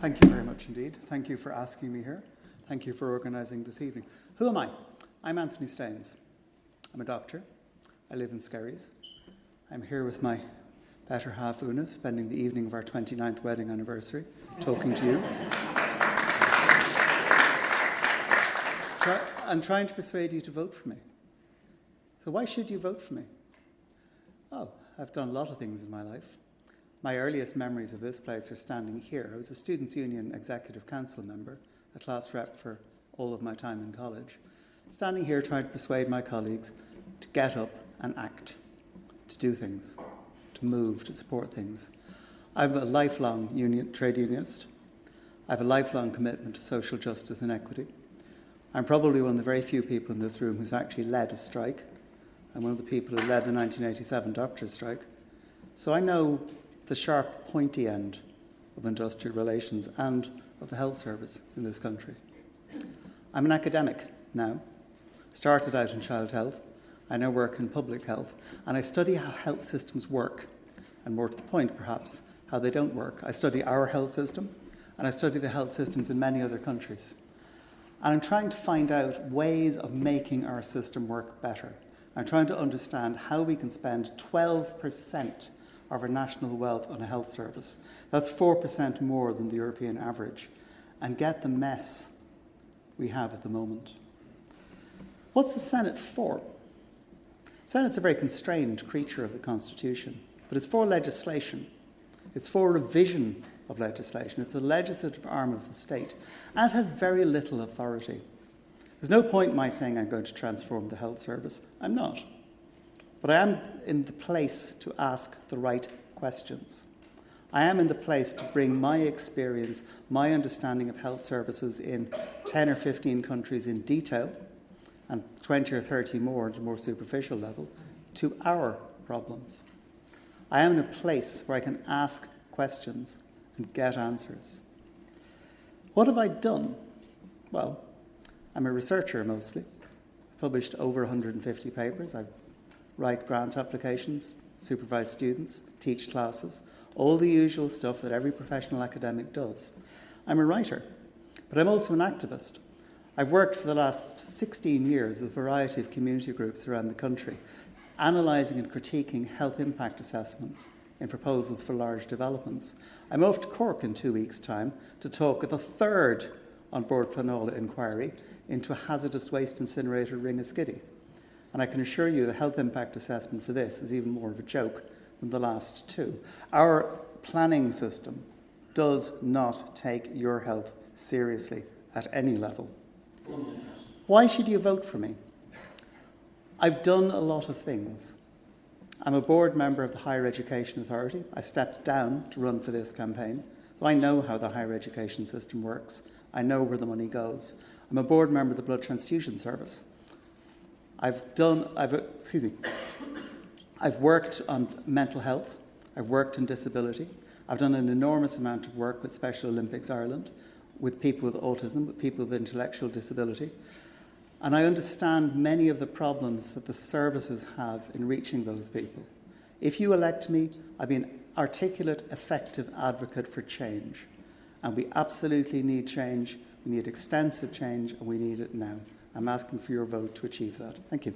Thank you very much indeed. Thank you for asking me here. Thank you for organising this evening. Who am I? I'm Anthony Staines. I'm a doctor. I live in Skerries. I'm here with my better half, Una, spending the evening of our 29th wedding anniversary, talking to you. And trying to persuade you to vote for me. So why should you vote for me? Oh, I've done a lot of things in my life. My earliest memories of this place are standing here. I was a Students' Union Executive Council member, a class rep for all of my time in college. Standing here trying to persuade my colleagues to get up and act, to do things, to move, to support things. I'm a lifelong trade unionist. I have a lifelong commitment to social justice and equity. I'm probably one of the very few people in this room who's actually led a strike. I'm one of the people who led the 1987 doctors' strike. So I know the sharp, pointy end of industrial relations and of the health service in this country. I'm an academic now. Started out in child health. I now work in public health. And I study how health systems work. And more to the point, perhaps, how they don't work. I study our health system, and I study the health systems in many other countries. And I'm trying to find out ways of making our system work better. I'm trying to understand how we can spend 12% of our national wealth on a health service. That's 4% more than the European average, and get the mess we have at the moment. What's the Senate for? The Senate's a very constrained creature of the Constitution, but it's for legislation. It's for revision of legislation. It's a legislative arm of the state, and it has very little authority. There's no point in my saying I'm going to transform the health service. I'm not. But I am in the place to ask the right questions. I am in the place to bring my experience, my understanding of health services in 10 or 15 countries in detail, and 20 or 30 more at a more superficial level, to our problems. I am in a place where I can ask questions and get answers. What have I done? Well, I'm a researcher mostly. I've published over 150 papers. I write grant applications, supervise students, teach classes, all the usual stuff that every professional academic does. I'm a writer, but I'm also an activist. I've worked for the last 16 years with a variety of community groups around the country, analysing and critiquing health impact assessments in proposals for large developments. I'm off to Cork in 2 weeks' time to talk at the third on board Planola inquiry into a hazardous waste incinerator in Ringaskiddy. And I can assure you the health impact assessment for this is even more of a joke than the last two. Our planning system does not take your health seriously at any level. Why should you vote for me? I've done a lot of things. I'm a board member of the Higher Education Authority. I stepped down to run for this campaign, so I know how the higher education system works. I know where the money goes. I'm a board member of the Blood Transfusion Service. I've worked on mental health. I've worked in disability. I've done an enormous amount of work with Special Olympics Ireland, with people with autism, with people with intellectual disability. And I understand many of the problems that the services have in reaching those people. If you elect me, I'll be an articulate, effective advocate for change. And we absolutely need change. We need extensive change, and we need it now. I'm asking for your vote to achieve that. Thank you.